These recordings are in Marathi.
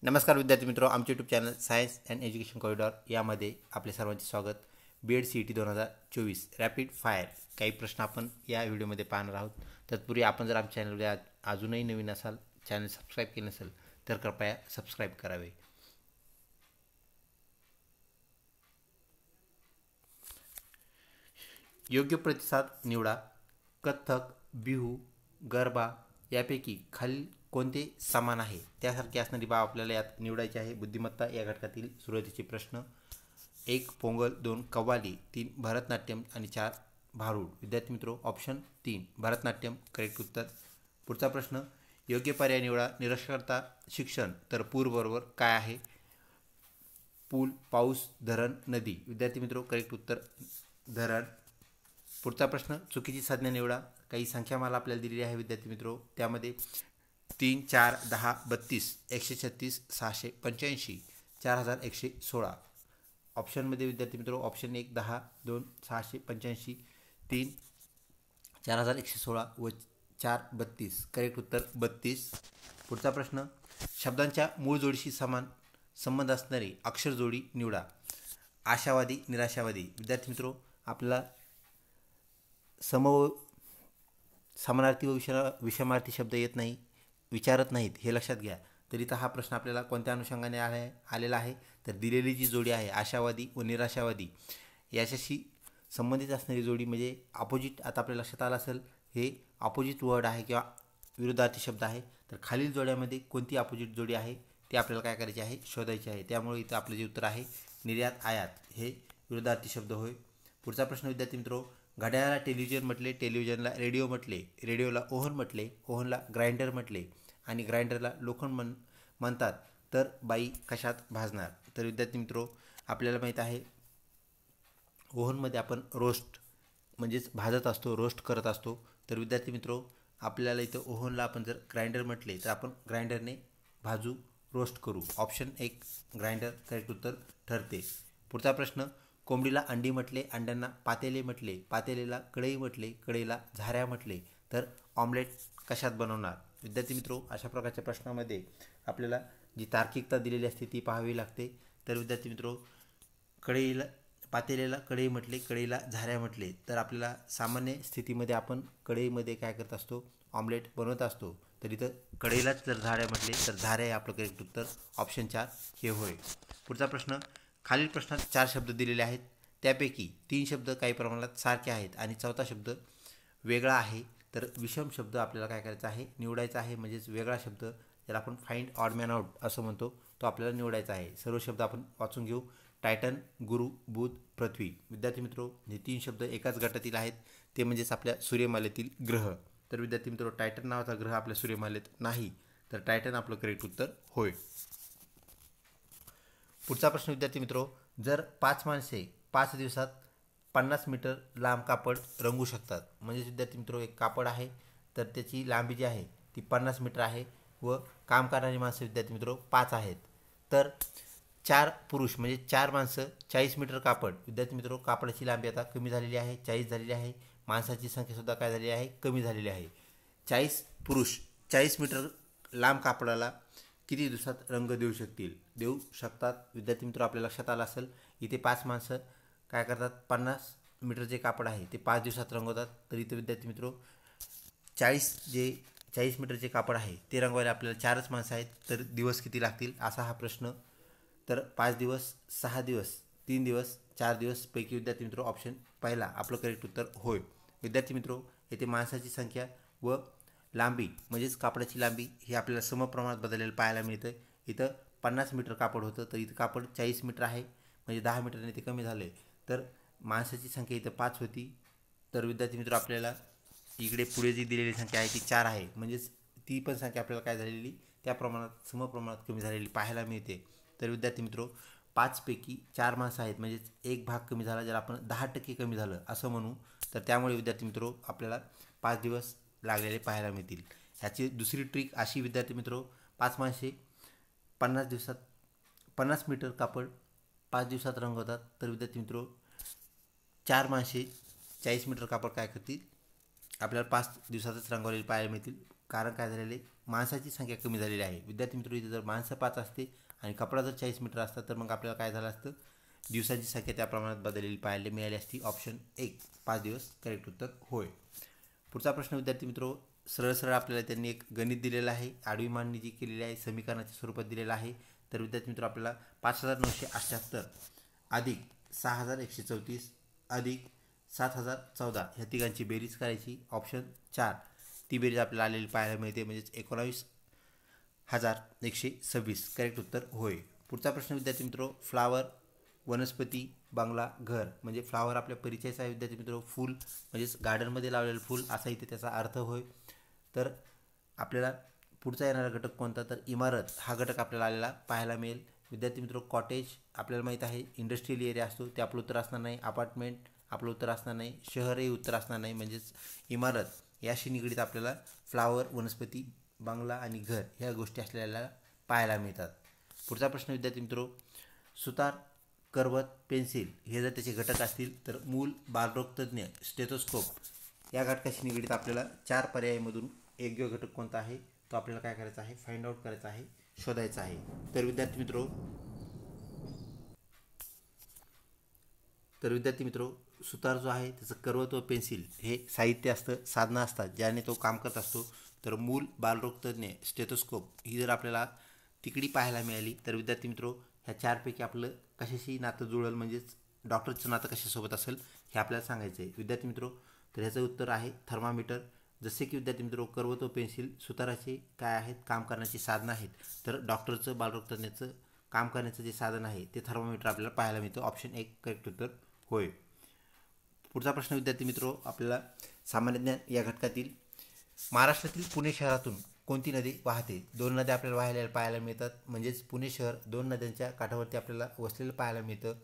नमस्कार विद्यार्थी मित्रो, आमचे YouTube channel science and education corridor यामध्ये आपले सर्वांचे स्वागत. BEd CET 2024 रॅपिड फायर काही प्रश्न आपण या व्हिडिओमध्ये पाहणार आहोत. तत्पूर्वी आपण जर आमच्या चॅनलवर अजूनही नवीन असाल, चॅनल सबस्क्राईब केले नसेल तर कृपया सबस्क्राईब करावे. योग्य प्रतिसाद निवडा. कथ्थक, बिहू, गरबा यापैकी खालील कोणते समान आहे? त्यासारखी असणारी बाब आपल्याला यात निवडायची आहे. बुद्धिमत्ता या घटकातील सुरुवातीचे प्रश्न: 1 पोंगल, 2 कव्वाली, 3 भरतनाट्यम आणि 4 भारूड. विद्यार्थी मित्रो, ऑप्शन 3 भरतनाट्यम करेक्ट उत्तर. पुढचा प्रश्न: योग्य पर्याय निवडा. निरक्षरता, शिक्षण तर पूर बरोबर काय आहे? पूल, पाऊस, धरण, नदी. विद्यार्थी मित्रो, करेक्ट उत्तर धरण. पुढचा प्रश्न: चुकीची संज्ञा निवडा. काही संख्यामाला आपल्याला दिलेली आहे विद्यार्थी मित्रो, त्यामध्ये 3, 4, 10, 32, 136, 685, 4116. ऑप्शनमध्ये विद्यार्थी मित्रो, ऑप्शन 1 10, 2 685, 3 4116 व 4 32. करेक्ट उत्तर 32. पुढचा प्रश्न: शब्दांच्या मूळ जोडीशी समान संबंध असणारी अक्षर जोडी निवडा. आशावादी, निराशावादी. विद्यार्थी मित्रो, आपल्याला समानार्थी व विषमार्थी शब्द येत नाही, विचारत नाहीत, हे लक्षात घ्या. तर इथं हा प्रश्न आपल्याला कोणत्या अनुषंगाने आलेला आहे? तर दिलेली जी जोडी आहे आशावादी व निराशावादी याच्याशी संबंधित असणारी जोडी म्हणजे अपोजिट. आता आपल्या लक्षात आलं असेल, हे अपोजिट वर्ड आहे किंवा विरुद्धार्थी शब्द आहे. तर खालील जोड्यामध्ये कोणती अपोजिट जोडी आहे ते आपल्याला काय करायची आहे? शोधायची आहे. त्यामुळे इथं आपलं जे उत्तर आहे निर्यात आयात हे विरुद्धार्थी शब्द होय. पुढचा प्रश्न विद्यार्थी मित्रो: घड्याळाला टेलिव्हिजन म्हटले, टेलिव्हिजनला रेडिओ म्हटले, रेडिओला ओव्हन म्हटले, ओव्हनला ग्राइंडर म्हटले आणि ग्राइंडरला लोखंड म्हणतात, तर बाई कशात भाजणार? तर विद्यार्थी मित्रो, आपल्याला माहीत आहे ओव्हनमध्ये आपण रोस्ट म्हणजेच भाजत असतो, रोस्ट करत असतो. तर विद्यार्थी मित्रो, आपल्याला इथं ओव्हनला आपण जर ग्राइंडर म्हटले तर आपण ग्राइंडरने भाजू, रोस्ट करू. ऑप्शन 1 ग्राइंडर करेक्ट उत्तर ठरते. पुढचा प्रश्न: कोंबडीला अंडी म्हटले, अंड्यांना पातेले म्हटले, पातेलेला कढई म्हटले, कढईला झाऱ्या म्हटले, तर ऑमलेट कशात बनवणार? विद्यार्थी मित्रो, अशा प्रकारच्या प्रश्नामध्ये आपल्याला जी तार्किकता दिलेली असते ती पाहावी लागते. तर विद्यार्थी मित्रो, पातेलेला कढई म्हटले, कढईला झाऱ्या म्हटले, तर आपल्याला सामान्य स्थितीमध्ये आपण कढईमध्ये काय करत असतो? ऑमलेट बनवत असतो. तर इथं कढईलाच जर झाऱ्या म्हटले तर झाऱ्या हे आपलं करेक्ट उत्तर ऑप्शन 4 हे होय. पुढचा प्रश्न: खालील प्रश्नात 4 शब्द दिलेले आहेत, त्यापैकी 3 शब्द काही प्रमाणात सारखे आहेत आणि 4था शब्द वेगळा आहे. तर विषम शब्द आपल्याला काय करायचा आहे? निवडायचा आहे. म्हणजेच वेगळा शब्द ज्याला आपण फाइंड ऑड मॅन आउट असं म्हणतो, तो आपल्याला निवडायचा आहे. सर्व शब्द आपण वाचून घेऊ. टायटन, गुरु, बुध, पृथ्वी. विद्यार्थी मित्रो, हे 3 शब्द एकाच गटातील आहेत, ते म्हणजेच आपल्या सूर्यमालेतील ग्रह. तर विद्यार्थी मित्रो, टायटन नावाचा ग्रह आपल्या सूर्यमालेत नाही, तर टायटन आपलं करेक्ट उत्तर होय. पुढचा प्रश्न विद्यार्थी मित्रो: जर 5 माणसे 5 दिवसात 50 मीटर लांब कापड रंगू शकतात, म्हणजे विद्यार्थी मित्रो एक कापड आहे, तर त्याची लांबी जी आहे ती 50 मीटर आहे व काम करणारी माणसं विद्यार्थी मित्रो 5 आहेत, तर 4 पुरुष म्हणजे 4 माणसं 40 मीटर कापड. विद्यार्थी मित्रो, कापडाची लांबी आता कमी झालेली आहे, 40 झालेली आहे. माणसाची संख्यासुद्धा काय झालेली आहे? कमी झालेली आहे. 40 पुरुष 40 मीटर लांब कापडाला किती दिवसात रंग देऊ शकतात? विद्यार्थी मित्र, आपल्या लक्षात आलं असेल, इथे 5 माणसं काय करतात? 50 मीटर जे कापड आहे ते 5 दिवसात रंगवतात. तर इथे विद्यार्थी मित्रो 40 मीटरचे कापड आहे ते रंगवायला आपल्याला 4च माणसं आहेत, तर दिवस किती लागतील असा हा प्रश्न. तर 5 दिवस, 6 दिवस, 3 दिवस, 4 दिवस पैकी विद्यार्थी मित्रो ऑप्शन पहिला आपलं करेक्ट उत्तर होय. विद्यार्थी मित्रो, येथे माणसाची संख्या व लांबी म्हणजेच कापडाची लांबी ही आपल्याला समप्रमाणात बदललेलं पाहायला मिळतं. इथं 50 मीटर कापड होतं, तर इथं कापड 40 मीटर आहे, म्हणजे 10 मीटरने ते कमी झाले. तर माणसाची संख्या इथं 5 होती, तर विद्यार्थी मित्र आपल्याला इकडे पुढे जी दिलेली संख्या आहे ती 4 आहे, म्हणजेच ती पण संख्या आपल्याला काय झालेली त्या प्रमाणात समप्रमाणात कमी झालेली पाहायला मिळते. तर विद्यार्थी मित्रो, 5 पैकी 4 माणसं आहेत, म्हणजेच एक भाग कमी झाला, ज्याला आपण 10% कमी झालं असं म्हणू. तर त्यामुळे विद्यार्थी मित्रो आपल्याला 5 दिवस लागलेले पाहायला मिळतील. ह्याची दुसरी ट्रिक अशी विद्यार्थी मित्रो, 5 माणसे 50 मीटर कापड 5 दिवसात रंगवतात, तर विद्यार्थी मित्रो 4 माणसे 40 मीटर कापड काय करतील? आपल्याला 5 दिवसातच रंगवलेले पाहायला मिळतील. कारण काय झालेलं आहे, माणसाची संख्या कमी झालेली आहे. विद्यार्थी मित्र, इथे जर माणसं 5 असते आणि कपडा जर 40 मीटर असता तर मग आपल्याला काय झालं असतं, दिवसाची संख्या त्या प्रमाणात बदललेली पाहायला मिळाली असती. ऑप्शन 1 5 दिवस करेक्ट उत्तर होय. पुढचा प्रश्न विद्यार्थी मित्र, सरळ सरळ आपल्याला त्यांनी एक गणित दिलेलं आहे, आडवी मांडणी जी केलेली आहे, समीकरणाच्या स्वरूपात दिलेलं आहे. तर विद्यार्थी मित्र, आपल्याला 5978 अधिक 6134 अधिक 7014 ह्या तिघांची बेरीज करायची. ऑप्शन 4 ती बेरीज आपल्याला आलेली पाहायला मिळते, म्हणजेच 19,126 करेक्ट उत्तर होय. पुढचा प्रश्न विद्यार्थी मित्र, फ्लावर, वनस्पती, बंगला, घर म्हणजे फ्लावर आपल्या परिचयाचा आहे विद्यार्थी मित्र, फूल म्हणजेच गार्डनमध्ये लावलेलं फूल असा इथे त्याचा अर्थ होय. तर आपल्याला पुढचा येणारा घटक कोणता, तर इमारत हा घटक आपल्याला आलेला पाहायला मिळेल. विद्यार्थी मित्र, कॉटेज आपल्याला माहीत आहे इंडस्ट्रियल एरिया असतो, ते आपलं उत्तर असणार नाही. अपार्टमेंट आपलं उत्तर असणार नाही. शहरही उत्तर असणार नाही. म्हणजेच इमारत याशी निगडीत आपल्याला फ्लावर, वनस्पती, बंगला आणि घर ह्या गोष्टी असलेल्या पाहायला मिळतात. पुढचा प्रश्न विद्यार्थी मित्र, सुतार, करवत, पेन्सिल हे जर त्याचे घटक असतील तर मूल, बालरोगतज्ञ, स्टेथोस्कोप या घटकाशी निगडीत आपल्याला 4 पर्यायामधून योग्य घटक कोणता आहे तो आपल्याला काय करायचा आहे, फाइंड आउट करायचा आहे, शोधायचा आहे. तर विद्यार्थी मित्र, सुतार जो आहे त्याचं करवत व पेन्सिल हे साहित्य असतं, साधनं असतात ज्याने तो काम करत असतो. तर मूल, बालरोगतज्ञ, स्टेथोस्कोप ही जर आपल्याला तिकडी पाहायला मिळाली तर विद्यार्थी मित्र, ह्या 4पैकी आपलं कशाशी नातं जुळेल, म्हणजेच डॉक्टरचं नातं कशासोबत असेल हे आपल्याला सांगायचं आहे. विद्यार्थी मित्र, तर ह्याचं उत्तर आहे थर्मामीटर. जसे की विद्यार्थी मित्र, करवत व पेन्सिल सुताराचे काय आहेत, काम करण्याची साधनं आहेत, तर डॉक्टरचं, बालरोगतज्ञाचं काम करण्याचं जे साधन आहे ते थर्मामीटर आपल्याला पाहायला मिळतं. ऑप्शन 1 करेक्ट उत्तर होय. पुढचा प्रश्न विद्यार्थी मित्र, आपल्याला सामान्य ज्ञान या घटकातील महाराष्ट्रातील पुणे शहरातून कोणती नदी वाहते. 2 नद्या आपल्याला वाहायला पाहायला मिळतात, म्हणजेच पुणे शहर 2 नद्यांच्या काठावरती आपल्याला वसलेलं पाहायला मिळतं.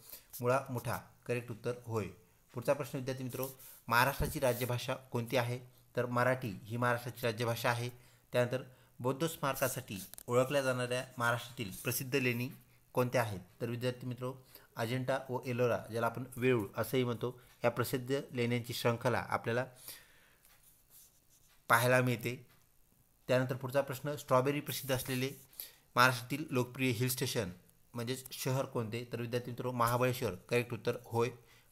मुळा, मुठा करेक्ट उत्तर होय. पुढचा प्रश्न विद्यार्थी मित्र, महाराष्ट्राची राज्यभाषा कोणती आहे, तर मराठी ही महाराष्ट्राची राज्यभाषा आहे. त्यानंतर बौद्ध स्मारकासाठी ओळखल्या जाणाऱ्या महाराष्ट्रातील प्रसिद्ध लेणी कोणत्या आहेत, तर विद्यार्थी मित्र, अजिंठा व एलोरा ज्याला आपण वेरूळ असंही म्हणतो, या प्रसिद्ध लेण्यांची शृंखला आपल्याला पाहायला मिळते. त्यानंतर पुढचा प्रश्न, स्ट्रॉबेरी प्रसिद्ध असलेले महाराष्ट्रातील लोकप्रिय हिल स्टेशन म्हणजेच शहर कोणते, तर विद्यार्थी मित्र, महाबळेश्वर करेक्ट उत्तर होय.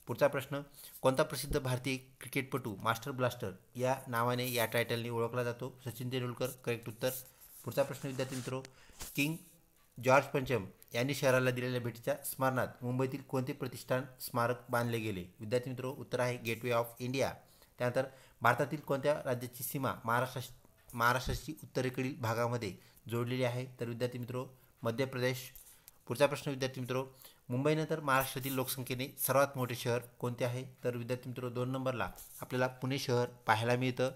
पुढचा प्रश्न, कोणता प्रसिद्ध भारतीय क्रिकेटपटू मास्टर ब्लास्टर या नावाने या टायटलने ओळखला जातो, सचिन तेंडुलकर करेक्ट उत्तर. पुढचा प्रश्न विद्यार्थी मित्र, किंग जॉर्ज पंचम यांनी शहराला दिलेल्या भेटीच्या स्मरणार्थ मुंबईतील कोणते प्रतिष्ठान स्मारक बांधले गेले, विद्यार्थी मित्र, उत्तर आहे गेटवे ऑफ इंडिया. त्यानंतर भारतातील कोणत्या राज्याची सीमा महाराष्ट्राची उत्तरेकडील भागामध्ये जोडलेली आहे, तर विद्यार्थी मित्र, मध्य प्रदेश. पुढचा प्रश्न विद्यार्थी मित्र, मुंबईनंतर महाराष्ट्रातील लोकसंख्येने सर्वात मोठे शहर कोणते आहे, तर विद्यार्थी मित्र, 2 नंबरला आपल्याला पुणे शहर पाहायला मिळतं.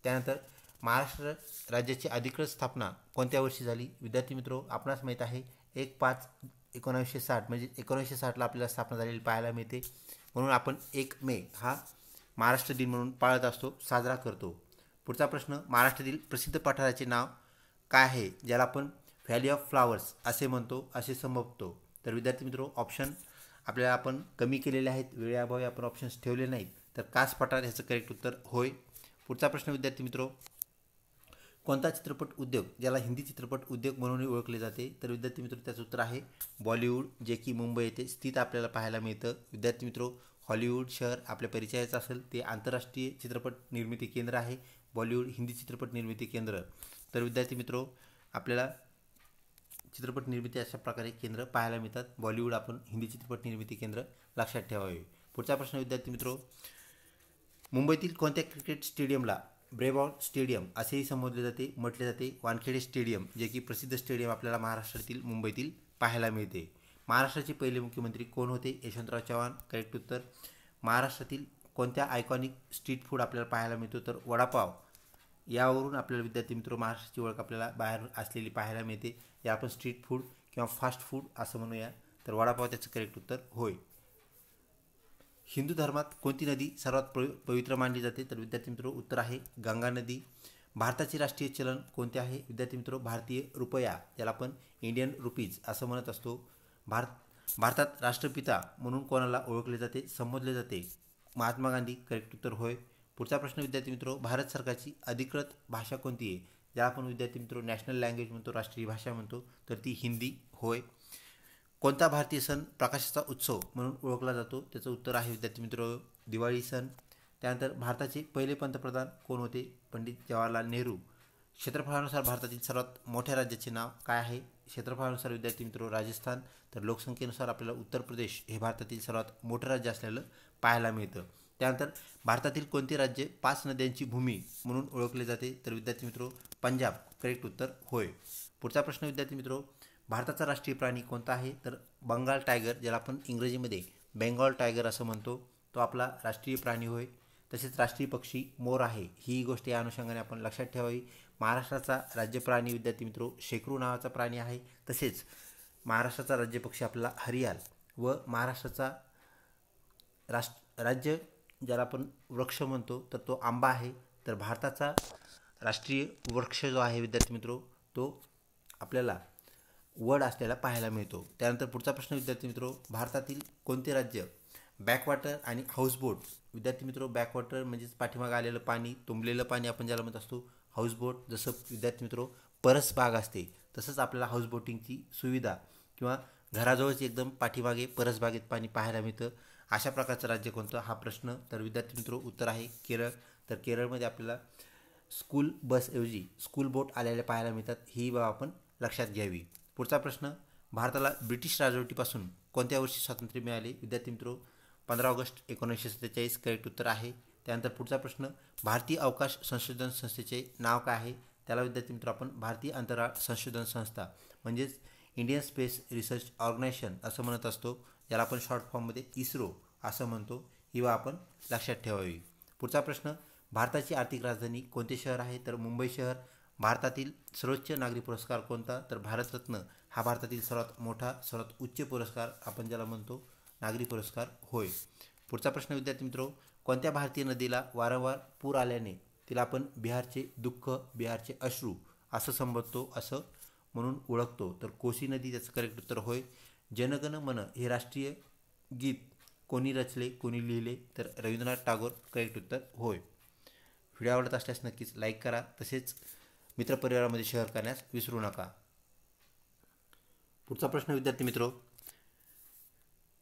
त्यानंतर महाराष्ट्र राज्याची अधिकृत स्थापना कोणत्या वर्षी झाली, विद्यार्थी मित्र, आपणास माहीत आहे 1/5/1960 म्हणजे 1960ला आपल्याला स्थापना झालेली पाहायला मिळते. म्हणून आपण 1 मे हा महाराष्ट्र दिन म्हणून पाळत असतो, साजरा करतो. पुढचा प्रश्न, महाराष्ट्रातील प्रसिद्ध पठाराचे नाव काय आहे ज्याला आपण व्हॅली ऑफ फ्लावर्स असे म्हणतो, असे संबोधतो, तर विद्यार्थी मित्र, ऑप्शन आपल्याला आपण कमी केलेले आहेत, वेळेअभावी आपण ऑप्शन्स ठेवले नाहीत, तर कास पठार ह्याचं करेक्ट उत्तर होय. पुढचा प्रश्न विद्यार्थी मित्र, कोणता चित्रपट उद्योग ज्याला हिंदी चित्रपट उद्योग म्हणूनही ओळखले जाते, तर विद्यार्थी मित्र, त्याचं उत्तर आहे बॉलिवूड, जे की मुंबई येथे स्थित आपल्याला पाहायला मिळतं. विद्यार्थी मित्र, हॉलिवूड शहर आपल्या परिचयाचं असेल, ते आंतरराष्ट्रीय चित्रपट निर्मिती केंद्र आहे. बॉलिवूड हिंदी चित्रपट निर्मिती केंद्र. तर विद्यार्थी मित्र, आपल्याला चित्रपट निर्मिती अशा प्रकारे केंद्र पाहायला मिळतात. बॉलिवूड आपण हिंदी चित्रपट निर्मिती केंद्र लक्षात ठेवावे. पुढचा प्रश्न विद्यार्थी मित्र, मुंबईतील कोणत्या क्रिकेट स्टेडियमला ब्रेबॉल स्टेडियम असेही संबोधले जाते, म्हटले जाते. वानखेडे स्टेडियम, जे की प्रसिद्ध स्टेडियम आपल्याला महाराष्ट्रातील मुंबईतील पाहायला मिळते. महाराष्ट्राचे पहिले मुख्यमंत्री कोण होते, यशवंतराव चव्हाण करेक्ट उत्तर. महाराष्ट्रातील कोणत्या आयकॉनिक स्ट्रीट फूड आपल्याला पाहायला मिळतो, तर वडापाव. यावरून आपल्याला विद्यार्थी मित्र महाराष्ट्राची ओळख आपल्याला बाहेर असलेली पाहायला मिळते. या आपण स्ट्रीट फूड किंवा फास्ट फूड असं म्हणूया, तर वडापाव त्याचं करेक्ट उत्तर होय. हिंदू धर्मात कोणती नदी सर्वात पवित्र मानली जाते, तर विद्यार्थी मित्र, उत्तर आहे गंगा नदी. भारताचे राष्ट्रीय चलन कोणते आहे, विद्यार्थी मित्र, भारतीय रुपया ज्याला आपण इंडियन रुपीज असं म्हणत असतो. भारतात राष्ट्रपिता म्हणून कोणाला ओळखले जाते, संबोधले जाते, महात्मा गांधी करेक्ट उत्तर होय. पुढचा प्रश्न विद्यार्थी मित्र, भारत सरकारची अधिकृत भाषा कोणती आहे, ज्या आपण विद्यार्थी मित्र नॅशनल लँग्वेज म्हणतो, राष्ट्रीय भाषा म्हणतो, तर ती हिंदी होय. कोणता भारतीय सण प्रकाशाचा उत्सव म्हणून ओळखला जातो? त्याचं उत्तर आहे विद्यार्थी मित्र दिवाळी सण. त्यानंतर भारताचे पहिले पंतप्रधान कोण होते? पंडित जवाहरलाल नेहरू. क्षेत्रफळानुसार भारतातील सर्वात मोठ्या राज्याचे नाव काय आहे? क्षेत्रफळानुसार विद्यार्थी मित्र राजस्थान. तर लोकसंख्येनुसार आपल्याला उत्तर प्रदेश हे भारतातील सर्वात मोठं राज्य असलेलं पाहायला मिळतं. त्यानंतर भारतातील कोणते राज्य 5 नद्यांची भूमी म्हणून ओळखले जाते? तर विद्यार्थी मित्र पंजाब. करेक्ट उत्तर होय. पुढचा प्रश्न विद्यार्थी मित्र भारताचा राष्ट्रीय प्राणी कोणता आहे? तर बंगाल टायगर, ज्याला आपण इंग्रजीमध्ये बेंगॉल टायगर असं म्हणतो, तो आपला राष्ट्रीय प्राणी होय. तसेच राष्ट्रीय पक्षी मोर आहे. ही गोष्ट या अनुषंगाने आपण लक्षात ठेवावी. महाराष्ट्राचा राज्य प्राणी विद्यार्थी मित्र शेकरू नावाचा प्राणी आहे. तसेच महाराष्ट्राचा राज्य पक्षी आपला हरियाल व महाराष्ट्राचा राज्य ज्याला आपण वृक्ष म्हणतो तर तो आंबा आहे. तर भारताचा राष्ट्रीय वृक्ष जो आहे विद्यार्थी मित्र तो आपल्याला वड असलेला पाहायला मिळतो. त्यानंतर पुढचा प्रश्न विद्यार्थी मित्र भारतातील कोणते राज्य बॅकवॉटर आणि हाऊसबोट? विद्यार्थी मित्र बॅकवॉटर म्हणजेच पाठीमागे आलेलं पाणी, तुंबलेलं पाणी आपण ज्याला म्हणत असतो. हाऊसबोट जसं विद्यार्थी मित्र परसबाग असते तसंच आपल्याला हाऊसबोटिंगची सुविधा किंवा घराजवळच एकदम पाठीमागे परसबागेत पाणी पाहायला मिळतं. अशा प्रकारचं राज्य कोणतं? हा प्रश्न. तर विद्यार्थी मित्र उत्तर आहे केरळ. तर केरळमध्ये आपल्याला स्कूल बसऐवजी स्कूल बोट आलेल्या पाहायला मिळतात. ही बाब आपण लक्षात घ्यावी. पुढचा प्रश्न भारताला ब्रिटिश राजवटीपासून कोणत्या वर्षी स्वातंत्र्य मिळाले? विद्यार्थी मित्र 15 ऑगस्ट 1947. करेक्ट उत्तर आहे. त्यानंतर पुढचा प्रश्न भारतीय अवकाश संशोधन संस्थेचे नाव काय आहे? त्याला विद्यार्थी मित्र आपण भारतीय अंतराळ संशोधन संस्था म्हणजेच इंडियन स्पेस रिसर्च ऑर्गनायझेशन असं म्हणत असतो, ज्याला आपण शॉर्ट फॉर्ममध्ये इस्रो असं म्हणतो. ही बाब आपण लक्षात ठेवावी. पुढचा प्रश्न भारताची आर्थिक राजधानी कोणते शहर आहे? तर मुंबई शहर. भारतातील सर्वोच्च नागरी पुरस्कार कोणता? तर भारतरत्न हा भारतातील सर्वात मोठा सर्वात उच्च पुरस्कार आपण ज्याला म्हणतो नागरी पुरस्कार होय. पुढचा प्रश्न विद्यार्थी मित्र कोणत्या भारतीय नदीला वारंवार पूर आल्याने तिला आपण बिहारचे दुःख, बिहारचे अश्रू असं संबोधतो, असं म्हणून ओळखतो? तर कोसी नदी. त्याचं करेक्ट उत्तर होय. जनगण मन हे राष्ट्रीय गीत कोणी रचले, कोणी लिहिले? तर रवींद्रनाथ टागोर. करेक्ट उत्तर होय. व्हिडिओ आवडत असल्यास नक्कीच लाईक करा. तसेच मित्रपरिवारामध्ये शेअर करण्यास विसरू नका. पुढचा प्रश्न विद्यार्थी मित्र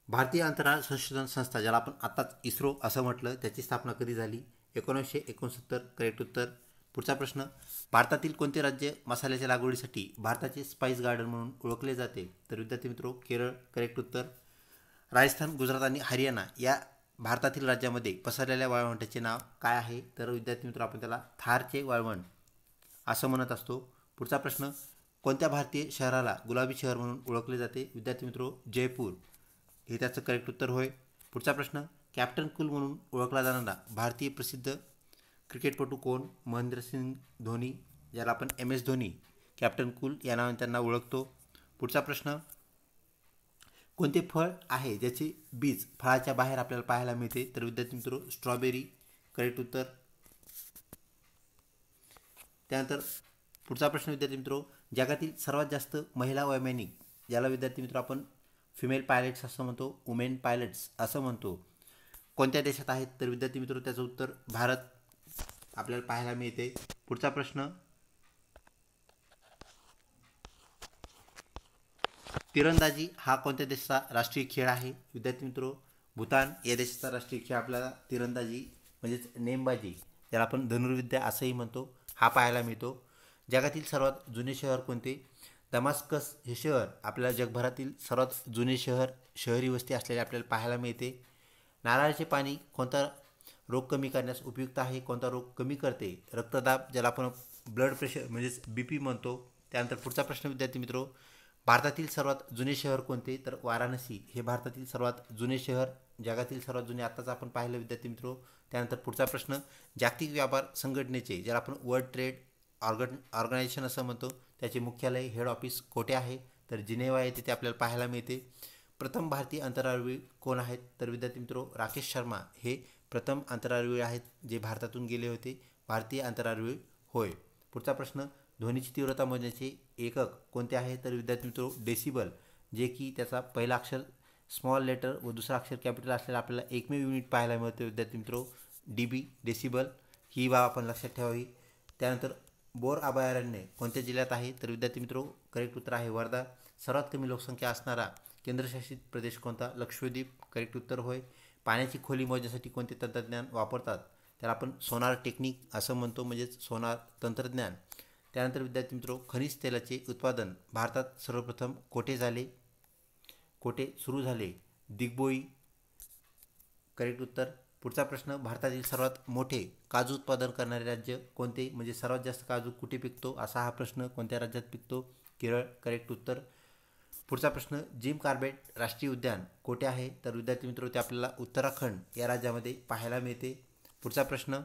भारतीय अंतराळ संशोधन संस्था ज्याला आपण आत्ताच इस्रो असं म्हटलं त्याची स्थापना कधी झाली? 1969. करेक्ट उत्तर. पुढचा प्रश्न भारतातील कोणते राज्य मसाल्याच्या लागवडीसाठी भारताचे स्पाइस गार्डन म्हणून ओळखले जाते? तर विद्यार्थी मित्र केरळ. करेक्ट उत्तर. राजस्थान, गुजरात आणि हरियाणा या भारतातील राज्यामध्ये पसरलेल्या वाळवंटाचे नाव काय आहे? तर विद्यार्थी मित्र आपण त्याला थारचे वाळवंट असं म्हणत असतो. पुढचा प्रश्न कोणत्या भारतीय शहराला गुलाबी शहर म्हणून ओळखले जाते? विद्यार्थी मित्र जयपूर. हे त्याचं करेक्ट उत्तर होय. पुढचा प्रश्न कॅप्टन कूल म्हणून ओळखला जाणारा भारतीय प्रसिद्ध क्रिकेटपटू कोण? महेंद्रसिंग धोनी, ज्याला आपण MS धोनी कॅप्टन कूल या नावाने त्यांना ओळखतो. पुढचा प्रश्न कोणते फळ आहे ज्याचे बीज फळाच्या बाहेर आपल्याला पाहायला मिळते? तर विद्यार्थी मित्र स्ट्रॉबेरी. करेक्ट उत्तर. त्यानंतर पुढचा प्रश्न विद्यार्थी मित्र जगातील सर्वात जास्त महिला वैमानिक ज्याला विद्यार्थी मित्र आपण फिमेल पायलट्स असं म्हणतो, वुमेन पायलट्स असं म्हणतो, कोणत्या देशात आहेत? तर विद्यार्थी मित्र त्याचं उत्तर भारत आपल्याला पाहायला मिळते. पुढचा प्रश्न तिरंदाजी हा कोणत्या देशाचा राष्ट्रीय खेळ आहे? विद्यार्थी मित्र भूतान या देशाचा राष्ट्रीय खेळ आपल्याला तिरंदाजी म्हणजेच नेमबाजी ज्याला आपण धनुर्विद्या असंही म्हणतो हा पाहायला मिळतो. जगातील सर्वात जुने शहर कोणते? दमास्कस हे शहर आपल्याला जगभरातील सर्वात जुने शहरी वस्ती असलेले आपल्याला पाहायला मिळते. नारळाचे पाणी कोणता रोग कमी करण्यास उपयुक्त आहे? कोणता रोग कमी करते? रक्तदाब ज्याला आपण ब्लड प्रेशर म्हणजेच BP म्हणतो. त्यानंतर पुढचा प्रश्न विद्यार्थी मित्र भारतातील सर्वात जुने शहर कोणते? तर वाराणसी हे भारतातील सर्वात जुने शहर, जगातील सर्वात जुने आत्ताच आपण पाहिलं विद्यार्थी मित्र. त्यानंतर पुढचा प्रश्न जागतिक व्यापार संघटनेचे ज्याला आपण वर्ल्ड ट्रेड ऑर्गनायझेशन असं म्हणतो त्याचे मुख्यालय हेड ऑफिस कोठे आहे? तर जिनेवा येथे ते आपल्याला पाहायला मिळते. प्रथम भारतीय अंतराळवीर कोण आहेत? तर विद्यार्थी मित्र राकेश शर्मा हे प्रथम अंतराळवीर आहेत जे भारतातून गेले होते. भारतीय अंतराळवीर होय. पुढचा प्रश्न ध्वनीची तीव्रता मोजण्याचे एकक कोणते आहे? तर विद्यार्थी मित्र डेसिबल, जे की त्याचा पहिला अक्षर स्मॉल लेटर व दुसरा अक्षर कॅपिटल असलेला आपल्याला एकमेव युनिट पाहायला मिळते विद्यार्थी मित्र DB डेसिबल. ही बाब आपण लक्षात ठेवावी. त्यानंतर बोर अभयारण्य कोणत्या जिल्ह्यात आहे? तर विद्यार्थी मित्रो करेक्ट उत्तर आहे वर्धा. सर्वात कमी लोकसंख्या असणारा केंद्रशासित प्रदेश कोणता? लक्षद्वीप. करेक्ट उत्तर होय. पाण्याची खोली मोजण्यासाठी कोणते तंत्रज्ञान वापरतात? त्याला आपण सोनार टेक्निक असं म्हणतो, म्हणजेच सोनार तंत्रज्ञान. त्यानंतर विद्यार्थी मित्रो खनिज तेलाचे उत्पादन भारतात सर्वप्रथम कोठे झाले? कोठे सुरू झाले? दिग्बोई. करेक्ट उत्तर. पुढचा प्रश्न, भारतातील सर्वात मोठे काजू उत्पादन करणारे राज्य कोणते? म्हणजे सर्वात जास्त काजू कुठे पिकतो असा हा प्रश्न कोणत्या राज्यात पिकतो? केरळ. करेक्ट उत्तर. पुढचा प्रश्न, जिम कार्बेट राष्ट्रीय उद्यान कोठे आहे? तर विद्यार्थी मित्र ते आपल्याला उत्तराखंड या राज्यामध्ये पाहायला मिळते. पुढचा प्रश्न,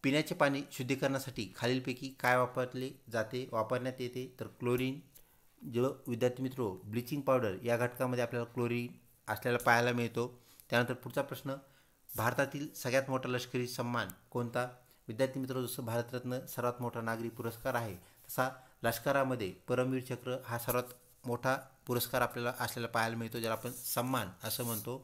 पिण्याचे पाणी शुद्धीकरणासाठी खालीलपैकी काय वापरण्यात येते? तर क्लोरीन. जो विद्यार्थी मित्रो ब्लिचिंग पावडर या घटकामध्ये आपल्याला क्लोरीन असलेला पाहायला मिळतो. त्यानंतर पुढचा प्रश्न, भारतातील सगळ्यात मोठा लष्करी सन्मान कोणता? विद्यार्थी मित्र जसं भारतरत्न सर्वात मोठा नागरी पुरस्कार आहे, तसा लष्करामध्ये परमवीर चक्र हा सर्वात मोठा पुरस्कार आपल्याला असलेला पाहायला मिळतो, ज्याला आपण सन्मान असं म्हणतो.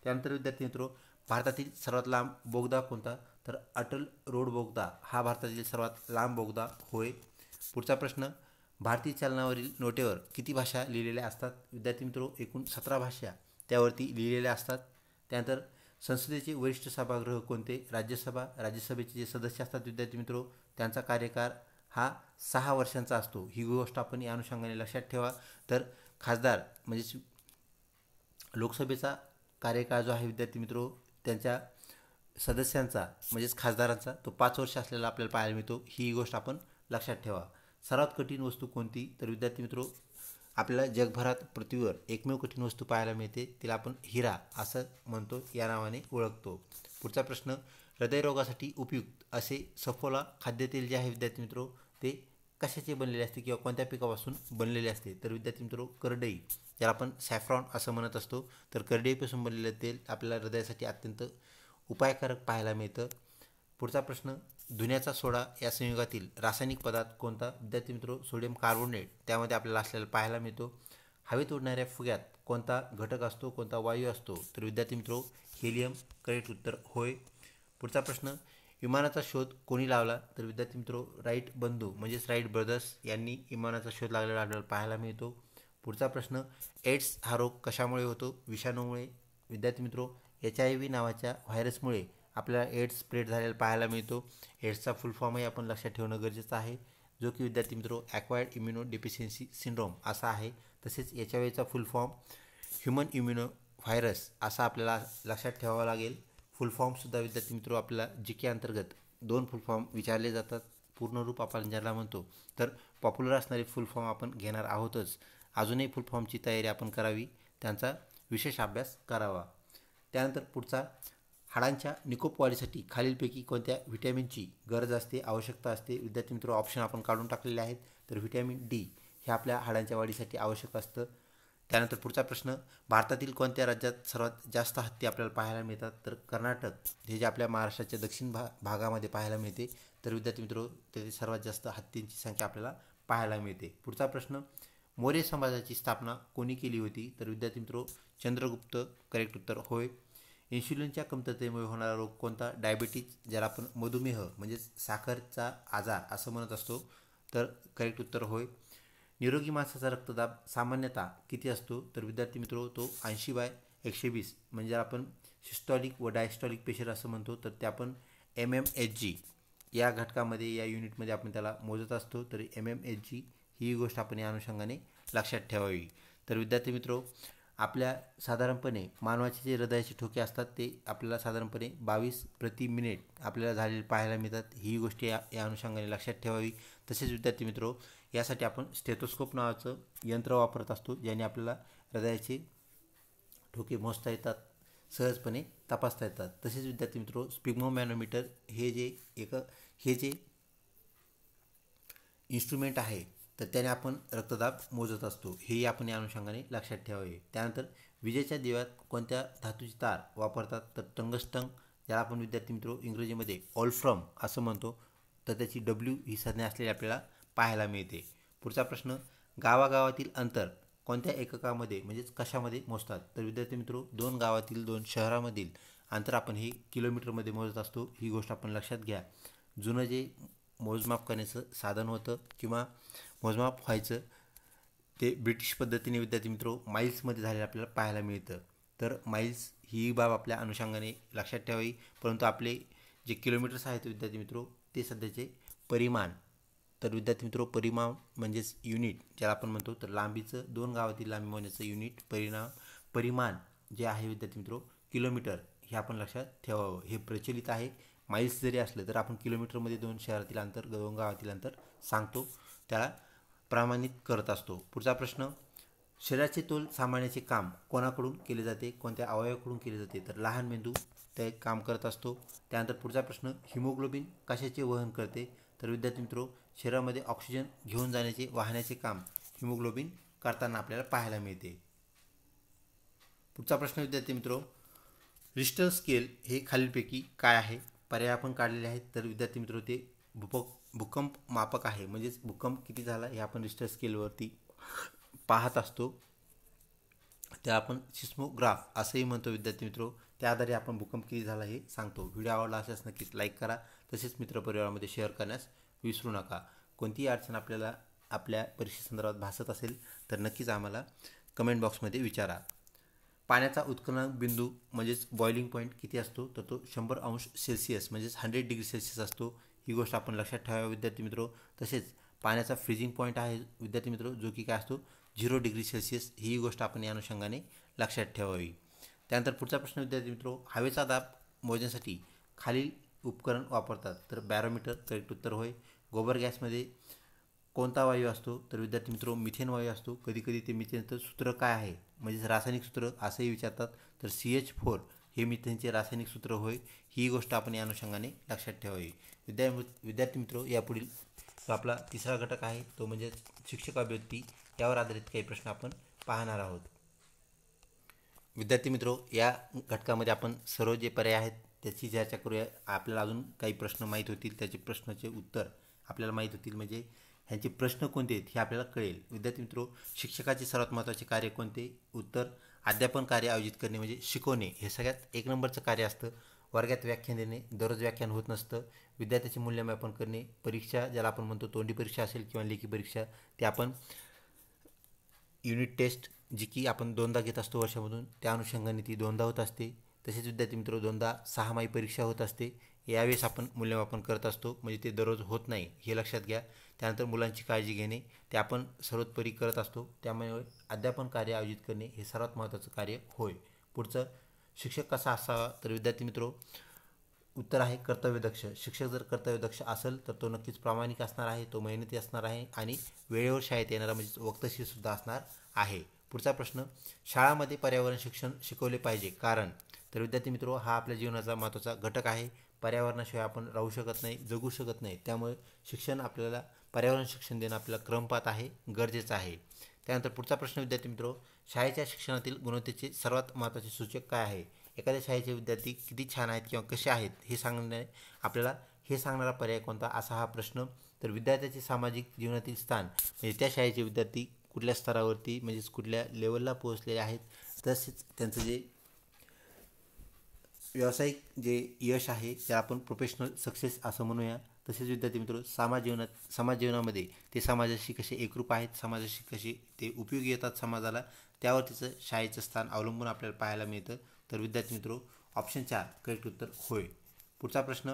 त्यानंतर विद्यार्थी मित्रो भारतातील सर्वात लांब बोगदा कोणता? तर अटल रोड बोगदा हा भारतातील सर्वात लांब बोगदा होय. पुढचा प्रश्न, भारतीय चलनावरील नोटेवर किती भाषा लिहिलेल्या असतात? विद्यार्थी मित्रो एकूण 17 भाषा त्यावरती लिहिलेल्या असतात. त्यानंतर संसदेचे वरिष्ठ सभागृह कोणते? राज्यसभा. राज्यसभेचे जे सदस्य असतात विद्यार्थी मित्रो त्यांचा कार्यकाळ हा 6 वर्षांचा असतो. ही गोष्ट आपण या अनुषंगाने लक्षात ठेवा. तर खासदार म्हणजेच लोकसभेचा कार्यकाळ जो आहे विद्यार्थी मित्रो त्यांच्या सदस्यांचा म्हणजेच खासदारांचा तो 5 वर्ष असलेला आपल्याला पाहायला मिळतो. ही गोष्ट आपण लक्षात ठेवा. सर्वात कठीण वस्तू कोणती? तर विद्यार्थी मित्रो आपल्याला जगभरात पृथ्वीवर एकमेव कठीण वस्तू पाहायला मिळते, तिला आपण हिरा असं म्हणतो, या नावाने ओळखतो. पुढचा प्रश्न, हृदयरोगासाठी उपयुक्त असे सफोला खाद्यतेल जे आहे विद्यार्थी मित्रो ते कशाचे बनलेले असते किंवा कोणत्या पिकापासून बनलेले असते? तर विद्यार्थी मित्रो करडई, ज्याला आपण सॅफ्रॉन असं म्हणत असतो. तर करडईपासून बनलेलं तेल आपल्याला हृदयासाठी अत्यंत उपायकारक पाहायला मिळतं. पुढचा प्रश्न, धुण्याचा सोडा या संयुगातील रासायनिक पदार्थ कोणता? विद्यार्थी मित्रो सोडियम कार्बोनेट त्यामध्ये आपल्याला असलेला पाहायला मिळतो. हवेत उडणाऱ्या फुग्यात कोणता घटक असतो, कोणता वायू असतो? तर विद्यार्थी मित्रो हेलियम. करेक्ट उत्तर होय. पुढचा प्रश्न, विमानाचा शोध कोणी लावला? तर विद्यार्थी मित्रो राईट बंधू म्हणजेच राईट ब्रदर्स यांनी विमानाचा शोध लागलेला आपल्याला पाहायला मिळतो. पुढचा प्रश्न, एड्स हा रोग कशामुळे होतो? विषाणूमुळे. विद्यार्थी मित्रो HIV नावाच्या व्हायरसमुळे आपल्याला एड्स स्प्रेड झालेला पाहायला मिळतो. एड्सचा फुल फॉर्मही आपण लक्षात ठेवणं गरजेचं आहे, जो की विद्यार्थी मित्रो ॲक्वायर्ड इम्युनो डिफिशियन्सी सिंड्रोम असा आहे. तसेच HIVचा full form human immuno virus असा आपल्याला लक्षात ठेवावा लागेल. फुल फॉर्मसुद्धा विद्यार्थी मित्रो आपल्याला GK अंतर्गत 2 फुल फॉर्म विचारले जातात. पूर्ण रूप आपण ज्याला म्हणतो, तर पॉप्युलर असणारे फुल फॉर्म आपण घेणार आहोतच. अजूनही फुल फॉर्मची तयारी आपण करावी, त्यांचा विशेष अभ्यास करावा. त्यानंतर पुढचा, हाडांच्या निकोप वाढीसाठी खालीलपैकी कोणत्या व्हिटॅमिनची गरज असते, आवश्यकता असते? विद्यार्थी मित्र ऑप्शन आपण काढून टाकलेले आहेत. तर व्हिटॅमिन D हे आपल्या हाडांच्या वाढीसाठी आवश्यक असतं. त्यानंतर पुढचा प्रश्न, भारतातील कोणत्या राज्यात सर्वात जास्त हत्ती आपल्याला पाहायला मिळतात? तर कर्नाटक हे जे आपल्या महाराष्ट्राच्या दक्षिण भागामध्ये पाहायला मिळते. तर विद्यार्थी मित्र तेथे सर्वात जास्त हत्तींची संख्या आपल्याला पाहायला मिळते. पुढचा प्रश्न, मौर्य समाजाची स्थापना कोणी केली होती? तर विद्यार्थी मित्रो चंद्रगुप्त. करेक्ट उत्तर होय. इन्शुलिनच्या कमतरतेमुळे होणारा रोग कोणता? डायबिटीज, ज्याला आपण मधुमेह म्हणजेच साखरचा आजार असं म्हणत असतो. तर करेक्ट उत्तर होय. निरोगी माणसाचा रक्तदाब सामान्यतः किती असतो? तर विद्यार्थी मित्रो तो 80/120 म्हणजे आपण सिस्टॉलिक व डायस्टॉलिक प्रेशर असं म्हणतो. तर ते आपण mmHg या घटकामध्ये या युनिटमध्ये आपण त्याला मोजत असतो. तर mmHg ही गोष्ट आपण या अनुषंगाने लक्षात ठेवावी. तर विद्यार्थी मित्रो आपल्या साधारणपणे मानवाचे जे हृदयाचे ठोके असतात ते आपल्याला साधारणपणे 22 प्रति मिनिट आपल्याला झालेले पाहायला मिळतात. ही गोष्टी या अनुषंगाने लक्षात ठेवावी. तसेच विद्यार्थी मित्रो यासाठी आपण स्टेथोस्कोप नावाचं यंत्र वापरत असतो, ज्याने आपल्याला हृदयाचे ठोके मोजता येतात, सहजपणे तपासता येतात. तसेच विद्यार्थी मित्रो स्पिग्मोमॅनोमीटर हे जे इन्स्ट्रुमेंट आहे तर त्याने आपण रक्तदाब मोजत असतो. हेही आपण या अनुषंगाने लक्षात ठेवावे. त्यानंतर विजेच्या दिव्यात कोणत्या धातूची तार वापरतात? तर टंगस्टन, ज्याला आपण विद्यार्थी मित्रो इंग्रजीमध्ये ऑल्फ्रम असं म्हणतो. तर त्याची W ही संज्ञा असलेली आपल्याला पाहायला मिळते. पुढचा प्रश्न, गावागावातील अंतर कोणत्या एककामध्ये म्हणजेच कशामध्ये मोजतात? तर विद्यार्थी मित्रो 2 गावातील 2 शहरामधील अंतर आपण हे किलोमीटरमध्ये मोजत असतो. ही गोष्ट आपण लक्षात घ्या. जुनं जे मोजमाप करण्याचं साधन होतं किंवा मोजमाप व्हायचं ते ब्रिटिश पद्धतीने विद्यार्थी मित्रो माईल्समध्ये झालेलं आपल्याला पाहायला मिळतं. तर माईल्स ही बाब आपल्या अनुषंगाने लक्षात ठेवावी. परंतु आपले जे किलोमीटर्स आहेत विद्यार्थी मित्रो ते सध्याचे परिमाण. तर विद्यार्थी मित्रो परिमाण म्हणजेच युनिट ज्याला आपण म्हणतो, तर लांबीचं 2 गावातील लांबी मोजण्याचं युनिट परिमाण जे आहे विद्यार्थी मित्रो किलोमीटर हे आपण लक्षात ठेवावं. हे प्रचलित आहे. माईल्स जरी असलं तर आपण किलोमीटरमध्ये 2 शहरातील अंतर 2 गावातील अंतर सांगतो, त्याला प्रमाणित करत असतो. पुढचा प्रश्न, शरीराचे तोल सांभाळण्याचे काम कोणाकडून केले जाते, कोणत्या अवयवाकडून केले जाते, तर लहान मेंदू ते काम करत असतो. त्यानंतर पुढचा प्रश्न, हिमोग्लोबिन कशाचे वहन करते, तर विद्यार्थी मित्रो शरीरामध्ये ऑक्सिजन घेऊन जाण्याचे वाहण्याचे काम हिमोग्लोबिन करताना आपल्याला पाहायला मिळते. पुढचा प्रश्न विद्यार्थी मित्रो, रिश्टर स्केल हे खालीलपैकी काय आहे, पर्याय आपण काढलेले आहेत. तर विद्यार्थी मित्रो ते भूकंप मापक आहे. म्हणजेच भूकंप किती झाला हे आपण रिश्टर स्केलवरती पाहत असतो, त्या आपण सिस्मोग्राफ असंही म्हणतो विद्यार्थी मित्रो. त्या आधारे आपण भूकंप किती झाला हे सांगतो. व्हिडिओ आवडला असल्यास नक्कीच लाईक करा, तसेच मित्रपरिवारामध्ये शेअर करण्यास विसरू नका. कोणतीही अडचण आपल्याला आपल्या परीक्षेसंदर्भात भासत असेल तर नक्कीच आम्हाला कमेंट बॉक्समध्ये विचारा. पाण्याचा उत्कलनांक बिंदू म्हणजेच बॉइलिंग पॉईंट किती असतो, तर तो 100°C म्हणजेच 100°C असतो. ही गोष्ट आपण लक्षात ठेवावी विद्यार्थी मित्रो. तसेच पाण्याचा फ्रीजिंग पॉईंट आहे विद्यार्थी मित्रो, जो की काय असतो 0°C. ही गोष्ट आपण या अनुषंगाने लक्षात ठेवावी. त्यानंतर पुढचा प्रश्न विद्यार्थी मित्रो, हवेचा दाब मोजण्यासाठी खालील उपकरण वापरतात, तर बॅरोमीटर करेक्ट उत्तर होय. गोबर गॅसमध्ये कोणता वायू असतो, तर विद्यार्थी मित्रो मिथेन वायू असतो. कधी कधी ते मिथेनचं सूत्र काय आहे म्हणजेच रासायनिक सूत्र असंही विचारतात, तर CH4 हे मिथेनचे रासायनिक सूत्र होय. ही गोष्ट आपण या अनुषंगाने लक्षात ठेवावी. विद्यार्थी मित्रो, यापुढील जो आपला तिसरा घटक आहे तो म्हणजे शिक्षक अभिव्यक्ती, यावर आधारित काही प्रश्न आपण पाहणार आहोत. विद्यार्थी मित्रो, या घटकामध्ये आपण सर्व जे पर्याय आहेत त्याची चर्चा करूया. आपल्याला अजून काही प्रश्न माहीत होतील, त्याचे प्रश्नाचे उत्तर आपल्याला माहीत होतील, म्हणजे ह्यांचे प्रश्न कोणते आहेत हे आपल्याला कळेल. विद्यार्थी मित्रो, शिक्षकाचे सर्वात महत्त्वाचे कार्य कोणते, उत्तर अध्यापन कार्य आयोजित करणे म्हणजे शिकवणे हे सगळ्यात 1 नंबरचं कार्य असतं. वर्गात व्याख्यान देणे, दररोज व्याख्यान होत नसतं. विद्यार्थ्याचे मूल्यमापन करणे, परीक्षा ज्याला आपण म्हणतो तोंडी परीक्षा असेल किंवा लेखी परीक्षा, ते आपण युनिट टेस्ट जी की आपण 2दा घेत असतो वर्षामधून, त्या अनुषंगाने ती 2दा होत असते. तसेच विद्यार्थी मित्र 2दा 6माही परीक्षा होत असते. यावेळेस आपण मूल्यमापन करत असतो, म्हणजे ते दररोज होत नाही हे लक्षात घ्या. त्यानंतर मुलांची काळजी घेणे ते आपण सर्वोत्परी करत असतो. त्यामुळे अध्यापन कार्य आयोजित करणे हे सर्वात महत्त्वाचं कार्य होय. पुढचं, शिक्षक कसा असावा, तर विद्यार्थी मित्रो उत्तर आहे कर्तव्यदक्ष. शिक्षक जर कर्तव्यदक्ष असेल तर तो नक्कीच प्रामाणिक असणार आहे, तो मेहनती असणार आहे आणि वेळेवर शाळेत येणारा म्हणजे वक्तशीरसुद्धा असणार आहे. पुढचा प्रश्न, शाळामध्ये पर्यावरण शिक्षण शिकवले पाहिजे कारण, तर विद्यार्थी मित्रो हा आपल्या जीवनाचा महत्त्वाचा घटक आहे. पर्यावरणाशिवाय आपण राहू शकत नाही, जगू शकत नाही. त्यामुळे शिक्षण आपल्याला पर्यावरण शिक्षण देणं आपल्याला क्रमपात आहे, गरजेचं आहे. त्यानंतर पुढचा प्रश्न विद्यार्थी मित्रो, शाळेच्या शिक्षणातील गुणवत्तेचे सर्वात महत्त्वाचे सूचक काय आहे. एखाद्या शाळेचे विद्यार्थी किती छान आहेत किंवा कसे आहेत हे सांगणे आपल्याला हे सांगणारा पर्याय कोणता, असा हा प्रश्न. तर विद्यार्थ्याचे सामाजिक जीवनातील स्थान म्हणजे त्या शाळेचे विद्यार्थी कुठल्या स्तरावरती म्हणजेच कुठल्या लेवलला पोहोचलेले आहेत, तसेच त्यांचं जे व्यावसायिक जे यश आहे ते आपण प्रोफेशनल सक्सेस असं म्हणूया. तसेच विद्यार्थी मित्र समाज जीवनामध्ये ते समाजाशी कसे एकरूप आहेत, समाजाशी कसे ते उपयोगी येतात समाजाला, त्यावर तिचं शाळेचं स्थान अवलंबून आपल्याला पाहायला मिळतं. तर विद्यार्थी मित्रो ऑप्शन 4 करेक्ट उत्तर होय. पुढचा प्रश्न,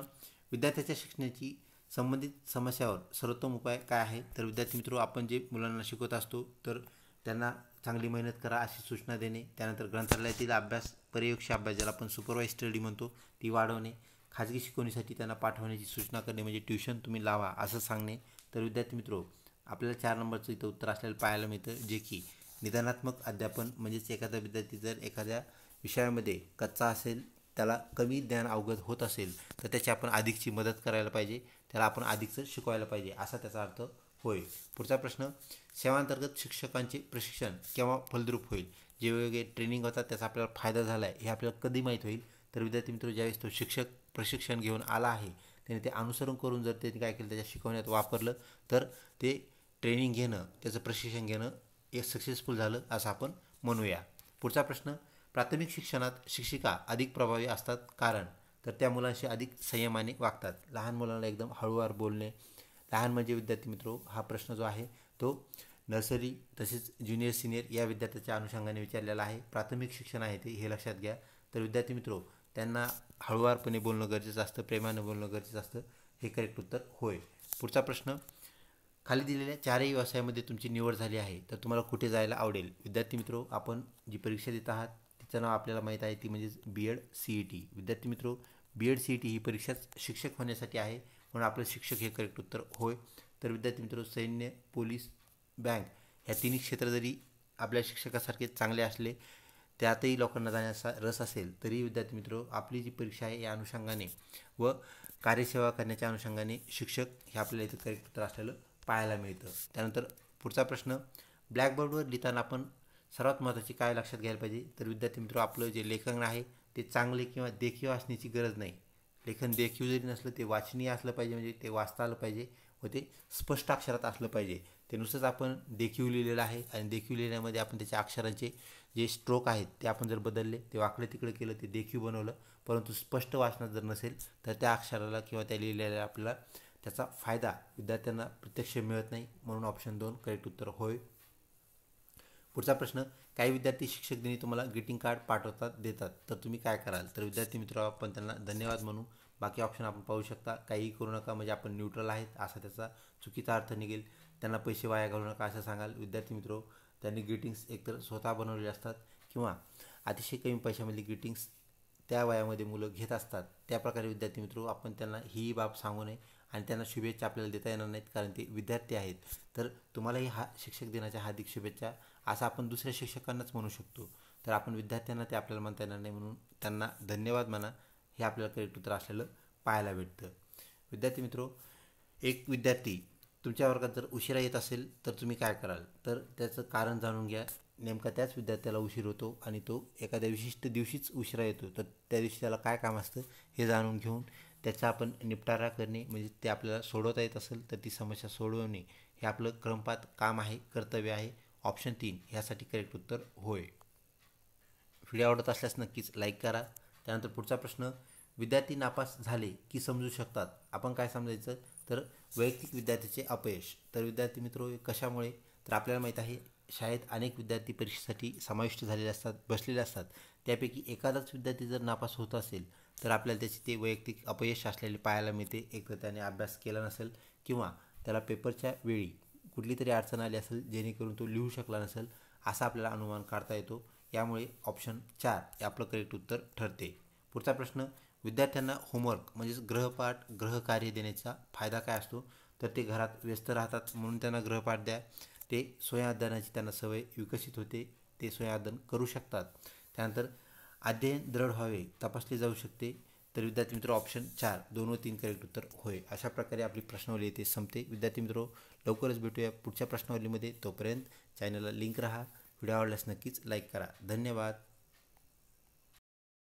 विद्यार्थ्याच्या शिक्षणाची संबंधित समस्यावर सर्वोत्तम उपाय काय आहे. तर विद्यार्थी मित्रो आपण जे मुलांना शिकवत असतो तर त्यांना चांगली मेहनत करा अशी सूचना देणे. त्यानंतर ग्रंथालयातील अभ्यास, प्रयोगशील अभ्यास ज्याला आपण सुपरवाइज स्टडी म्हणतो ती वाढवणे. खाजगी शिकवणीसाठी त्यांना पाठवण्याची सूचना करणे म्हणजे ट्युशन तुम्ही लावा असं सांगणे. तर विद्यार्थी मित्रो आपल्याला 4 नंबरचं इथं उत्तर असलेलं पाहायला मिळतं, जे की निदानात्मक अध्यापन म्हणजेच एखादा विद्यार्थी जर एखाद्या विषयामध्ये कच्चा असेल, त्याला कमी ज्ञान अवगत होत असेल तर त्याची आपण अधिकची मदत करायला पाहिजे, त्याला आपण अधिकचं शिकवायला पाहिजे असा त्याचा अर्थ होय. पुढचा प्रश्न, सेवांतर्गत शिक्षकांचे प्रशिक्षण केव्हा फलद्रूप होईल. जे वेगवेगळे ट्रेनिंग होतात त्याचा आपल्याला फायदा झाला आहे हे आपल्याला कधी माहीत होईल. तर विद्यार्थी मित्र ज्यावेळेस तो शिक्षक प्रशिक्षण घेऊन आला आहे त्याने ते अनुसरण करून जर त्यांनी काय केलं त्याच्या शिकवण्यात वापरलं तर ते ट्रेनिंग घेणं, त्याचं प्रशिक्षण घेणं एक सक्सेसफुल झालं असं आपण म्हणूया. पुढचा प्रश्न, प्राथमिक शिक्षणात शिक्षिका अधिक प्रभावी असतात कारण, तर त्या मुलांशी अधिक संयमाने वागतात. लहान मुलांना एकदम हळूवार बोलणे, लहान म्हणजे विद्यार्थी मित्रो हा प्रश्न जो आहे तो नर्सरी तसेच ज्युनियर सिनियर या विद्यार्थ्याच्या अनुषंगाने विचारलेला आहे. प्राथमिक शिक्षण आहे ते हे लक्षात घ्या. तर विद्यार्थी मित्रो त्यांना हळुवारपणे बोलणं गरजेचं असतं, प्रेमानं बोलणं गरजेचं असतं. हे करेक्ट उत्तर होय. पुढचा प्रश्न, खाली दिलेल्या चारही व्यवसायामध्ये तुमची निवड झाली आहे तर तुम्हाला कुठे जायला आवडेल? विद्यार्थी मित्रो आपण जी परीक्षा देत आहात तिचं नाव आपल्याला माहीत आहे, ती म्हणजे BEd CET. विद्यार्थी मित्रो BEd CET ही परीक्षाच शिक्षक होण्यासाठी आहे, म्हणून आपलं शिक्षक हे करेक्ट उत्तर होय. तर विद्यार्थी मित्रो सैन्य, पोलीस, बँक ह्या तिन्ही क्षेत्र जरी आपल्या शिक्षकासारखे चांगले असले, त्यातही लोकांना जाण्याचा रस असेल, तरी विद्यार्थी मित्रो आपली जी परीक्षा आहे या अनुषंगाने व कार्यसेवा करण्याच्या अनुषंगाने शिक्षक हे आपल्याला इथं करेक्ट उत्तर असलेलं पाहायला मिळतं. त्यानंतर पुढचा प्रश्न, ब्लॅकबोर्डवर लिहिताना आपण सर्वात महत्त्वाची काय लक्षात घ्यायला पाहिजे? तर विद्यार्थी मित्रो आपलं जे लेखन आहे ते चांगले किंवा देखीव असण्याची गरज नाही. लेखन देखीव जरी नसलं ते वाचनीय असलं पाहिजे, म्हणजे ते वाचता आलं पाहिजे व ते स्पष्ट अक्षरात असलं पाहिजे. ते नुसतंच आपण देखीव लिहिलेलं आहे आणि देखीव लिहिण्यामध्ये आपण त्याच्या अक्षरांचे जे स्ट्रोक आहेत ते आपण जर बदलले, ते वाकडे तिकडे केलं, ते देखीव बनवलं, परंतु स्पष्ट वाचनात जर नसेल तर त्या अक्षराला किंवा त्या लिहिलेल्या आपल्याला त्याचा फायदा विद्यार्थ्यांना प्रत्यक्ष मिळत नाही. म्हणून ऑप्शन 2 करेक्ट उत्तर होय. पुढचा प्रश्न, काही विद्यार्थी शिक्षक दिनी तुम्हाला ग्रीटिंग कार्ड पाठवतात देतात तर तुम्ही काय कराल? तर विद्यार्थी मित्र आपण त्यांना धन्यवाद म्हणू. बाकी ऑप्शन आपण पाहू शकता. काही करू नका म्हणजे आपण न्यूट्रल आहेत असा त्याचा चुकीचा अर्थ निघेल. त्यांना पैसे वाया घालू नका असं सांगाल. विद्यार्थी मित्रो त्यांनी ग्रीटिंग्स एकतर स्वतः बनवलेले असतात किंवा अतिशय कमी पैशामधली ग्रीटिंग्स त्या वयामध्ये मुलं घेत असतात. त्याप्रकारे विद्यार्थी मित्रो आपण त्यांना ही बाब सांगू नये आणि त्यांना शुभेच्छा आपल्याला देता येणार नाहीत, कारण ते विद्यार्थी आहेत. तर तुम्हालाही शिक्षक दिनाच्या हार्दिक शुभेच्छा असं आपण दुसऱ्या शिक्षकांनाच म्हणू शकतो. तर आपण विद्यार्थ्यांना ते आपल्याला म्हणता येणार नाही, म्हणून त्यांना धन्यवाद म्हणा, हे आपल्याला करेक्ट उत्तर असलेलं पाहायला भेटतं. विद्यार्थी मित्रो एक विद्यार्थी तुमच्या वर्गात जर उशिरा येत असेल तर तुम्ही काय कराल? तर त्याचं कारण जाणून घ्या. नेमका त्याच विद्यार्थ्याला उशीर होतो आणि तो एखाद्या विशिष्ट दिवशीच उशिरा येतो, तर त्या दिवशी त्याला काय काम असतं हे जाणून घेऊन त्याचा आपण निपटारा करणे, म्हणजे ते आपल्याला सोडवता येत असेल तर ती समस्या सोडवणे हे आपलं क्रमपात काम आहे, कर्तव्य आहे. ऑप्शन 3 ह्यासाठी करेक्ट उत्तर होय. व्हिडिओ आवडत असल्यास नक्कीच लाईक करा. त्यानंतर पुढचा प्रश्न, विद्यार्थी नापास झाले की समजू शकतात, आपण काय समजायचं? तर वैयक्तिक विद्यार्थ्याचे अपयश. तर विद्यार्थी मित्रो कशामुळे? तर आपल्याला माहीत आहे शाळेत अनेक विद्यार्थी परीक्षेसाठी समाविष्ट झालेले असतात, बसलेले असतात. त्यापैकी एखादाच विद्यार्थी जर नापास होत असेल तर आपल्याला त्याचे ते वैयक्तिक अपयश असलेले पाहायला मिळते. एक तर त्याने अभ्यास केला नसेल किंवा त्याला पेपरच्या वेळी कुठली तरी अडचण आली असेल जेणेकरून तो लिहू शकला नसेल, असा आपल्याला अनुमान काढता येतो. यामुळे ऑप्शन 4 हे आपलं करेक्ट उत्तर ठरते. पुढचा प्रश्न, विद्यार्थ्यांना होमवर्क म्हणजेच गृहपाठ गृहकार्य देण्याचा फायदा काय असतो? तर ते घरात व्यस्त राहतात म्हणून त्यांना गृहपाठ द्या. ते स्वयंअध्ययनाची त्यांना सवय विकसित होते, ते स्वयंअध्ययन करू शकतात. त्यानंतर अध्ययन दृढ व्हावे तपासले जाऊ शकते. तर विद्यार्थी मित्र ऑप्शन 4 2 व 3 करेक्ट उत्तर होय. अशा प्रकारे आपली प्रश्नावली येथे संपते. विद्यार्थी मित्रो लवकरच भेटूया पुढच्या प्रश्नावलीमध्ये. तोपर्यंत चॅनलला लिंक राहा. व्हिडिओ आवडल्यास नक्कीच लाईक करा. धन्यवाद.